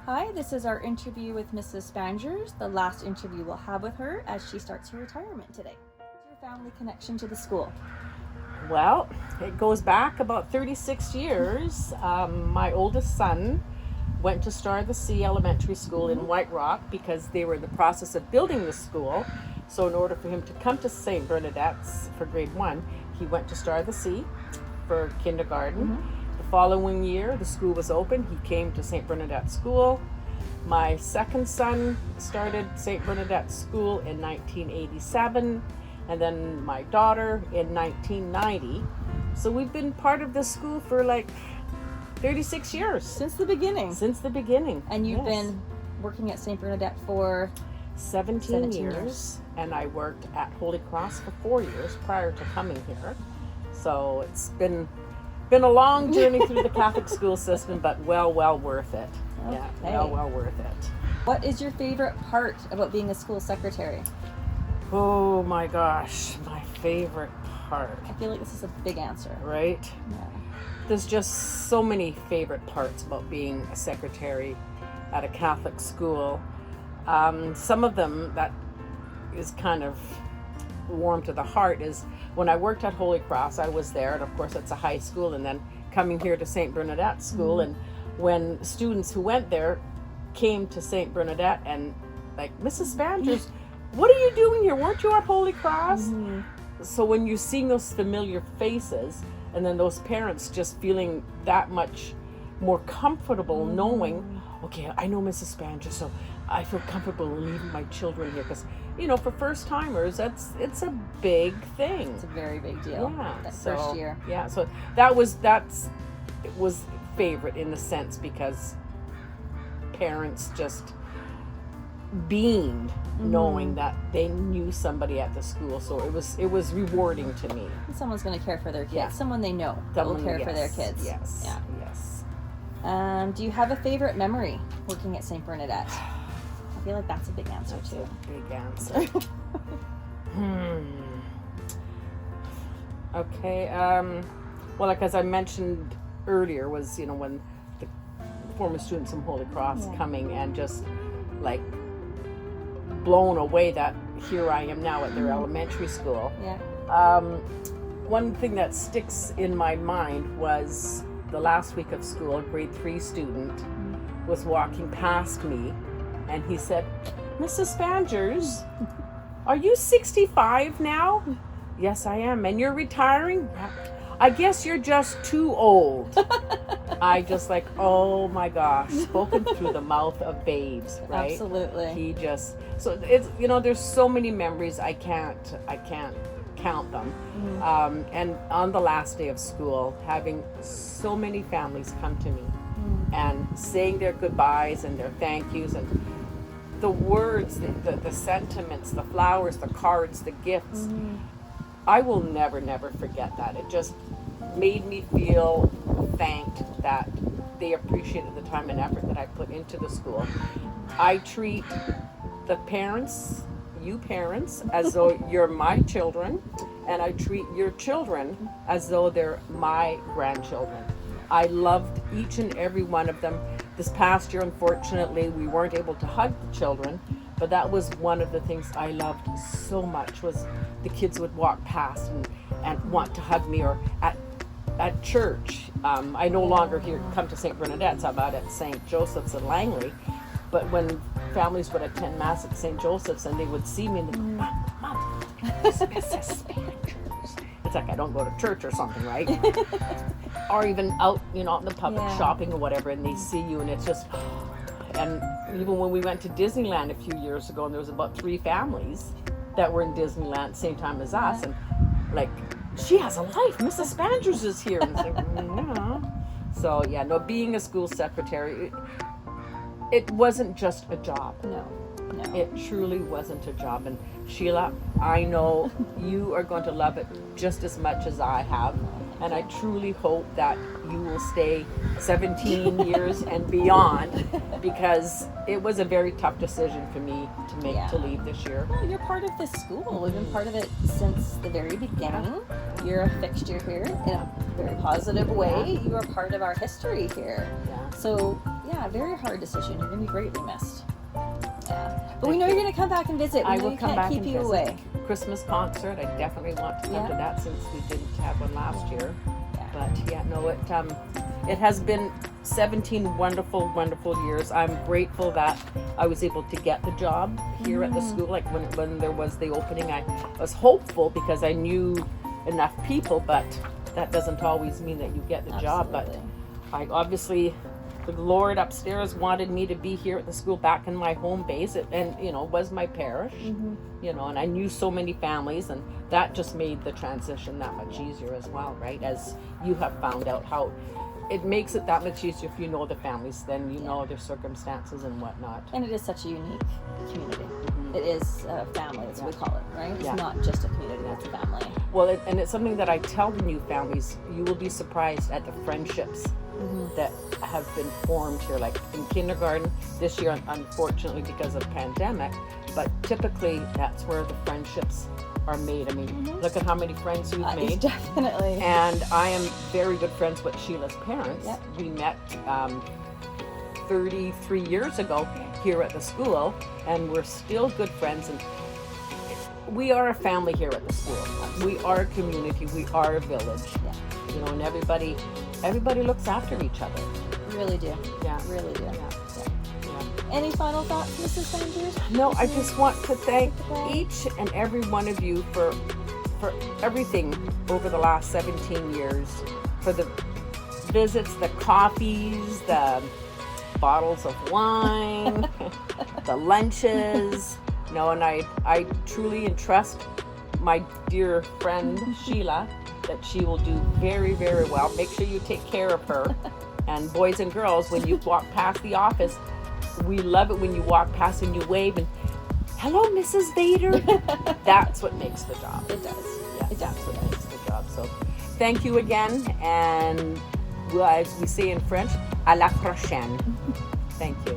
Hi, this is our interview with Mrs. Spanjers, the last interview we'll have with her as she starts her retirement today. What's your family connection to the school? Well, it goes back about 36 years. My oldest son went to Star of the Sea Elementary School in White Rock because they were in the process of building the school. So in order for him to come to St. Bernadette's for grade 1, he went to Star of the Sea for kindergarten. The following year, the school was open. He came to St. Bernadette School. My second son started St. Bernadette School in 1987, and then my daughter in 1990. So we've been part of this school for like 36 years. Since the beginning. Since the beginning. And you've been working at St. Bernadette for 17 years. And I worked at Holy Cross for 4 years prior to coming here. So it's been a long journey through the Catholic school system, but well worth it. Okay. Yeah, well worth it. What is your favorite part about being a school secretary? Oh my gosh, my favorite part. I feel like this is a big answer. Right? Yeah. There's just so many favorite parts about being a secretary at a Catholic school. Some of them that is kind of warm to the heart is when I worked at Holy Cross, I was there, and of course it's a high school, and then coming here to St. Bernadette School, and when students who went there came to St. Bernadette and like, Mrs. Spanjers, what are you doing here? Weren't you at Holy Cross? So when you're seeing those familiar faces, and then those parents just feeling that much more comfortable knowing, okay, I know Mrs. Spanjers, so I feel comfortable leaving my children here, because for first timers, it's a big thing. It's a very big deal. Yeah, That so, first year. Yeah, so it was favorite in the sense because parents just beamed knowing that they knew somebody at the school, so it was rewarding to me. Someone's going to care for their kids. Yeah. Someone they know will care for their kids. Yes. Yeah. Yes. Do you have a favorite memory working at St. Bernadette? I feel like that's a big answer That's too. a big answer. Okay. Well, like as I mentioned earlier, was when the former students from Holy Cross coming and just like blown away that here I am now at their elementary school. Yeah. One thing that sticks in my mind was the last week of school, a grade 3 student was walking past me, and he said, "Mrs. Spanjers, are you 65 now?" "Yes, I am." "And you're retiring?" "Yeah." "I guess you're just too old." I just like, oh my gosh, spoken through the mouth of babes, right? Absolutely. He just, so it's, there's so many memories, I can't count them. And on the last day of school, having so many families come to me and saying their goodbyes and their thank yous, and the words, the sentiments, the flowers, the cards, the gifts, I will never forget that. It just made me feel thanked that they appreciated the time and effort that I put into the school. I treat the parents, you parents, as though you're my children, and I treat your children as though they're my grandchildren. I loved each and every one of them. This past year, unfortunately, we weren't able to hug the children, but that was one of the things I loved so much, was the kids would walk past and want to hug me, or at church. I no longer come to St. Bernadette's. I'm out at St. Joseph's in Langley. But when families would attend Mass at St. Joseph's and they would see me and they'd go, Mom, it's Mrs. Spanjers. It's like I don't go to church or something, right? Or even out, out in the public shopping or whatever, and they see you and it's just, and even when we went to Disneyland a few years ago, and there was about 3 families that were in Disneyland same time as us, and like, she has a life. Mrs. Spanjers is here. And it's like, yeah. So being a school secretary, it wasn't just a job. No. It truly wasn't a job. And Sheila, I know you are going to love it just as much as I have. And I truly hope that you will stay 17 years and beyond, because it was a very tough decision for me to make to leave this year. Well, you're part of this school. We've been part of it since the very beginning. You're a fixture here in a very positive way. You are part of our history here. Yeah. So Yeah, very hard decision. You're going to be greatly missed. Yeah. But we know you're going to come back and visit. We I know will you come can't back keep and you visit. away. Christmas concert, I definitely want to come to that since we didn't have one last year. Yeah. But yeah, no, it has been 17 wonderful, wonderful years. I'm grateful that I was able to get the job here at the school. Like when there was the opening, I was hopeful because I knew enough people, but that doesn't always mean that you get the job. But I obviously, the Lord upstairs wanted me to be here at the school, back in my home base, and was my parish. And I knew so many families, and that just made the transition that much easier as well, right? As you have found out how it makes it that much easier if you know the families, then you know their circumstances and whatnot. And it is such a unique community. It is a family, that's what we call it, right? It's not just a community, it's a family. Well, and it's something that I tell the new families, you will be surprised at the friendships that have been formed here. Like in kindergarten this year, unfortunately because of pandemic, but typically that's where the friendships are made. I mean, look at how many friends you've made. Definitely. And I am very good friends with Sheila's parents. We met 33 years ago here at the school, and we're still good friends. And we are a family here at the school. We are a community. We are a village. And everybody looks after each other. Really do. Yeah. Really do. Any final thoughts, Mrs. Spanjers? No, I just want to thank each and every one of you for everything over the last 17 years, for the visits, the coffees, the bottles of wine, the lunches. And I truly entrust my dear friend Sheila that she will do very, very well. Make sure you take care of her. And boys and girls, when you walk past the office, we love it when you walk past and you wave and, hello, Mrs. Vader. That's what makes the job. It does. Yeah, that's what makes the job. So thank you again. And as we say in French, à la prochaine. Thank you.